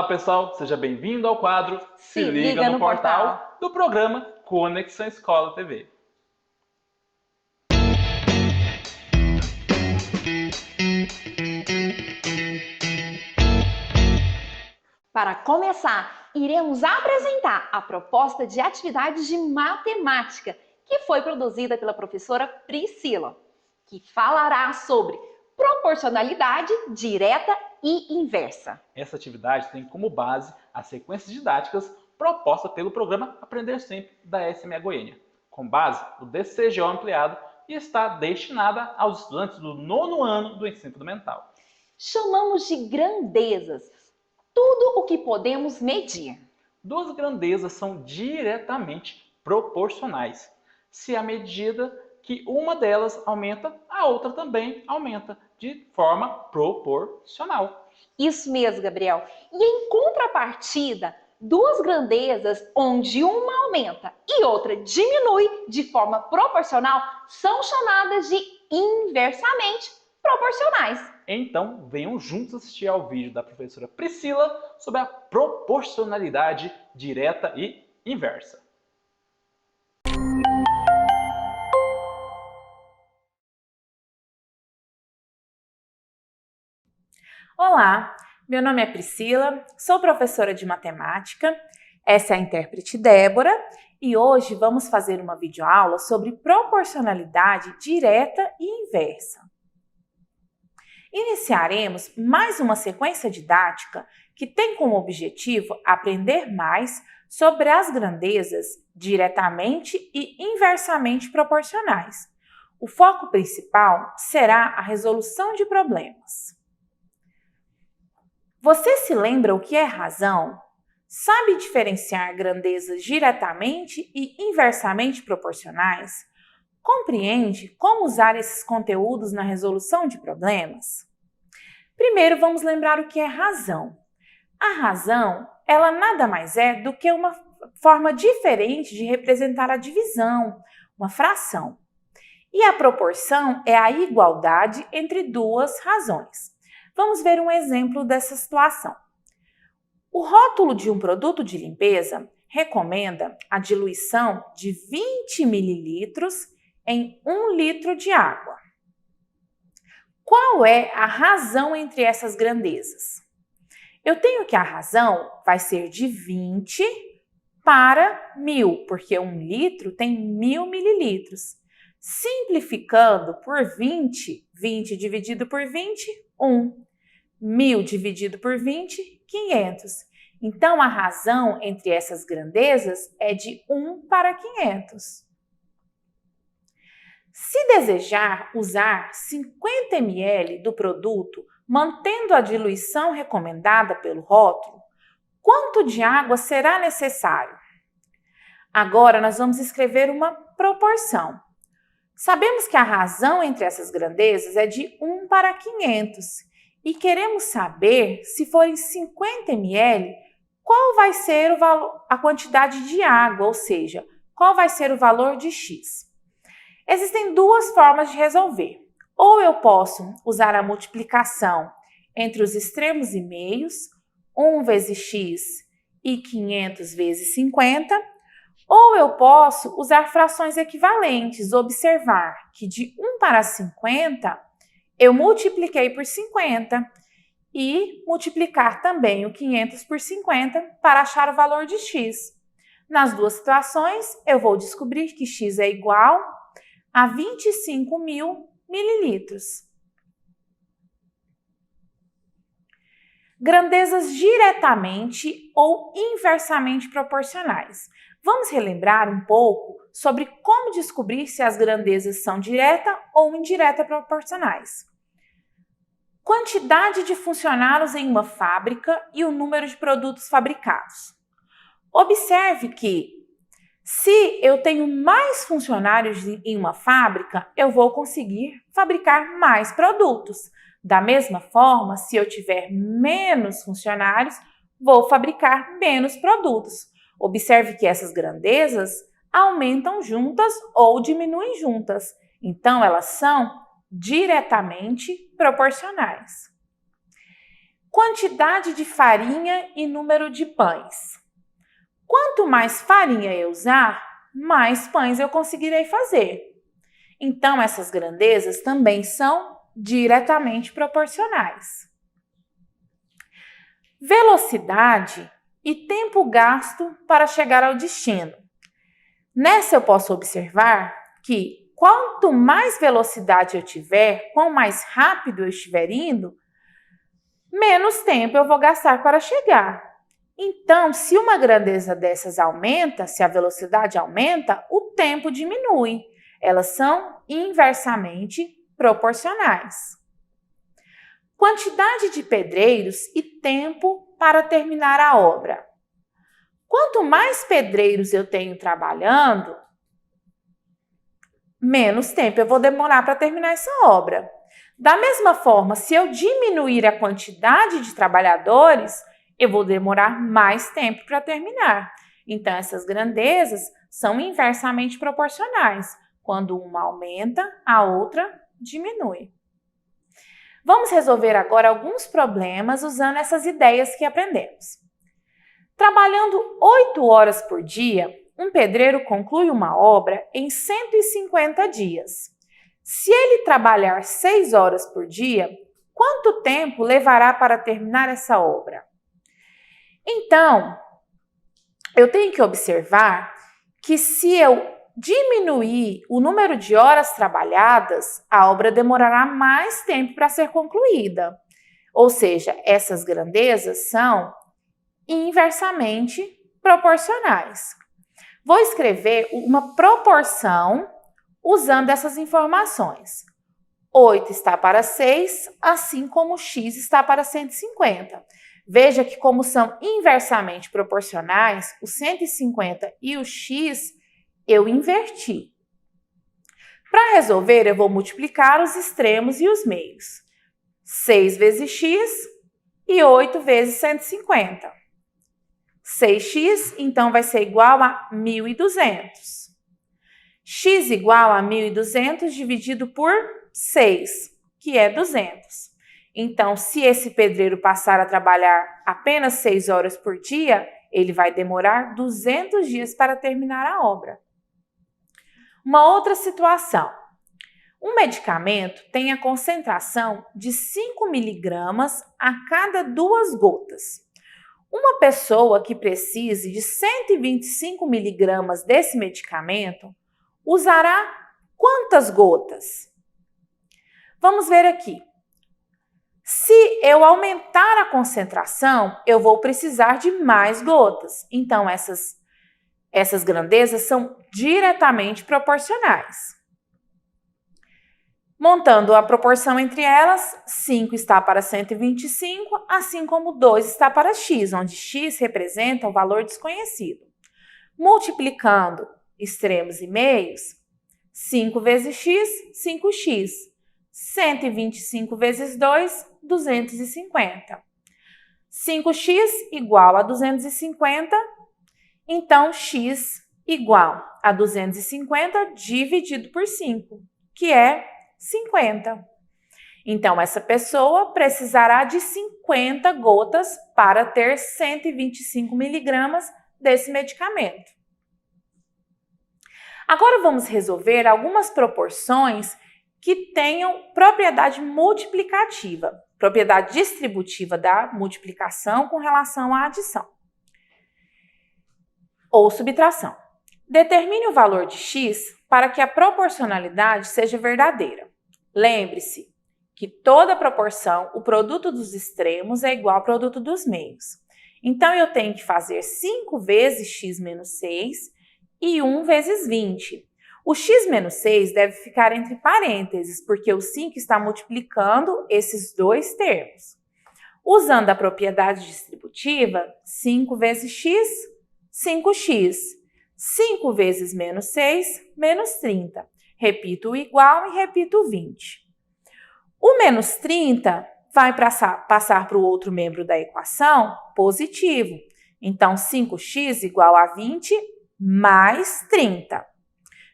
pessoal, seja bem-vindo ao quadro Se Liga no Portal do programa Conexão Escola TV. Para começar, iremos apresentar a proposta de atividades de matemática que foi produzida pela professora Priscila, que falará sobre proporcionalidade direta e inversa. Essa atividade tem como base as sequências didáticas propostas pelo programa Aprender Sempre da SMA Goiânia, com base no DCGO ampliado e está destinada aos estudantes do 9º ano do ensino fundamental. Chamamos de grandezas tudo o que podemos medir. Duas grandezas são diretamente proporcionais. Se à medida que uma delas aumenta, a outra também aumenta de forma proporcional. Isso mesmo, Gabriel. E em contrapartida, duas grandezas onde uma aumenta e outra diminui de forma proporcional são chamadas de inversamente proporcionais. Então, venham juntos assistir ao vídeo da professora Priscila sobre a proporcionalidade direta e inversa. Olá, meu nome é Priscila, sou professora de matemática, essa é a intérprete Débora e hoje vamos fazer uma videoaula sobre proporcionalidade direta e inversa. Iniciaremos mais uma sequência didática que tem como objetivo aprender mais sobre as grandezas diretamente e inversamente proporcionais. O foco principal será a resolução de problemas. Você se lembra o que é razão? Sabe diferenciar grandezas diretamente e inversamente proporcionais? Compreende como usar esses conteúdos na resolução de problemas? Primeiro, vamos lembrar o que é razão. A razão, ela nada mais é do que uma forma diferente de representar a divisão, uma fração. E a proporção é a igualdade entre duas razões. Vamos ver um exemplo dessa situação. O rótulo de um produto de limpeza recomenda a diluição de 20 ml em 1 litro de água. Qual é a razão entre essas grandezas? Eu tenho que a razão vai ser de 20 para 1000, porque 1 litro tem 1000 mililitros. Simplificando por 20, 20 dividido por 20, 1. 1000 dividido por 20, 500. Então, a razão entre essas grandezas é de 1 para 500. Se desejar usar 50 ml do produto, mantendo a diluição recomendada pelo rótulo, quanto de água será necessário? Agora, nós vamos escrever uma proporção. Sabemos que a razão entre essas grandezas é de 1 para 500 e queremos saber, se forem 50 ml, qual vai ser a quantidade de água, ou seja, qual vai ser o valor de X. Existem duas formas de resolver. Ou eu posso usar a multiplicação entre os extremos e meios, 1 vezes X e 500 vezes 50, ou eu posso usar frações equivalentes, observar que de 1 para 50, eu multipliquei por 50 e multiplicar também o 500 por 50 para achar o valor de X. Nas duas situações, eu vou descobrir que X é igual a 25.000 mililitros. Grandezas diretamente ou inversamente proporcionais. Vamos relembrar um pouco sobre como descobrir se as grandezas são direta ou indireta proporcionais. Quantidade de funcionários em uma fábrica e o número de produtos fabricados. Observe que, se eu tenho mais funcionários em uma fábrica, eu vou conseguir fabricar mais produtos. Da mesma forma, se eu tiver menos funcionários, vou fabricar menos produtos. Observe que essas grandezas aumentam juntas ou diminuem juntas. Então, elas são diretamente proporcionais. quantidade de farinha e número de pães. Quanto mais farinha eu usar, mais pães eu conseguirei fazer. Então, essas grandezas também são diretamente proporcionais. Velocidade e tempo gasto para chegar ao destino. Nessa eu posso observar que quanto mais velocidade eu tiver, quanto mais rápido eu estiver indo, menos tempo eu vou gastar para chegar. Então, se uma grandeza dessas aumenta, se a velocidade aumenta, o tempo diminui. Elas são inversamente proporcionais. Quantidade de pedreiros e tempo para terminar a obra. Quanto mais pedreiros eu tenho trabalhando, menos tempo eu vou demorar para terminar essa obra. Da mesma forma, se eu diminuir a quantidade de trabalhadores, eu vou demorar mais tempo para terminar. Então, essas grandezas são inversamente proporcionais. Quando uma aumenta, a outra diminui. Vamos resolver agora alguns problemas usando essas ideias que aprendemos. Trabalhando 8 horas por dia, um pedreiro conclui uma obra em 150 dias. Se ele trabalhar 6 horas por dia, quanto tempo levará para terminar essa obra? Então, eu tenho que observar que se eu diminuir o número de horas trabalhadas, a obra demorará mais tempo para ser concluída. Ou seja, essas grandezas são inversamente proporcionais. Vou escrever uma proporção usando essas informações. 8 está para 6, assim como x está para 150. Veja que como são inversamente proporcionais, o 150 e o x, eu inverti. Para resolver, eu vou multiplicar os extremos e os meios. 6 vezes x e 8 vezes 150. 6x, então, vai ser igual a 1.200. X igual a 1.200 dividido por 6, que é 200. Então, se esse pedreiro passar a trabalhar apenas 6 horas por dia, ele vai demorar 200 dias para terminar a obra. Uma outra situação. Um medicamento tem a concentração de 5 miligramas a cada 2 gotas. Uma pessoa que precise de 125 miligramas desse medicamento usará quantas gotas? Vamos ver aqui. Se eu aumentar a concentração, eu vou precisar de mais gotas. Então, essas grandezas são diretamente proporcionais. Montando a proporção entre elas, 5 está para 125, assim como 2 está para x, onde x representa o valor desconhecido. Multiplicando extremos e meios, 5 vezes x, 5x. 125 vezes 2, 250. 5x igual a 250, então x igual a 250 dividido por 5, que é 50. Então, essa pessoa precisará de 50 gotas para ter 125 miligramas desse medicamento. Agora vamos resolver algumas proporções que tenham propriedade multiplicativa, propriedade distributiva da multiplicação com relação à adição ou subtração. Determine o valor de x para que a proporcionalidade seja verdadeira. Lembre-se que toda proporção, o produto dos extremos é igual ao produto dos meios. Então, eu tenho que fazer 5 vezes x menos 6 e 1 vezes 20. O x menos 6 deve ficar entre parênteses, porque o 5 está multiplicando esses dois termos. Usando a propriedade distributiva, 5 vezes x, 5x. 5 vezes menos 6, menos 30. Repito o igual e repito o 20. O menos 30 vai passar para o outro membro da equação positivo. Então, 5x igual a 20 mais 30.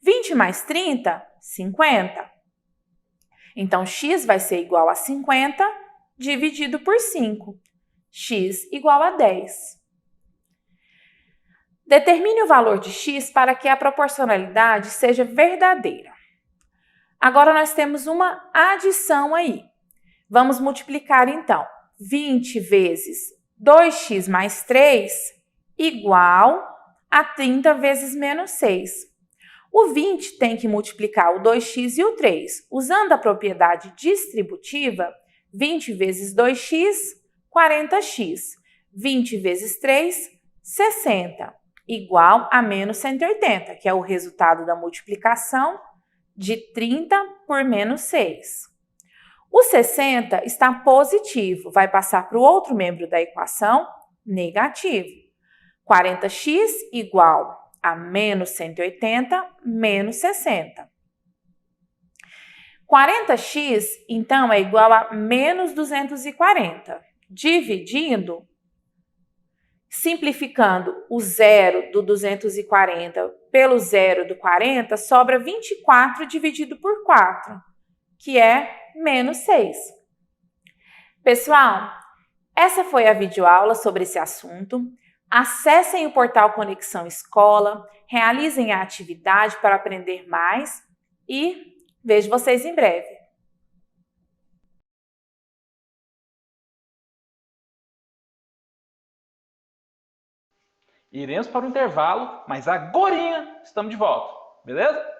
20 mais 30, 50. Então, x vai ser igual a 50 dividido por 5. x igual a 10. Determine o valor de x para que a proporcionalidade seja verdadeira. Agora nós temos uma adição aí. Vamos multiplicar então. 20 vezes 2x mais 3 igual a 30 vezes menos 6. O 20 tem que multiplicar o 2x e o 3. Usando a propriedade distributiva, 20 vezes 2x, 40x. 20 vezes 3, 60. Igual a menos 180, que é o resultado da multiplicação de 30 por menos 6. O 60 está positivo, vai passar para o outro membro da equação, negativo. 40x igual a menos 180 menos 60. 40x, então, é igual a menos 240. Dividindo, simplificando o zero do 240 pelo zero do 40, sobra 24 dividido por 4, que é menos 6. Pessoal, essa foi a videoaula sobre esse assunto. Acessem o portal Conexão Escola, realizem a atividade para aprender mais e vejo vocês em breve. Iremos para o intervalo, mas agorinha estamos de volta, beleza?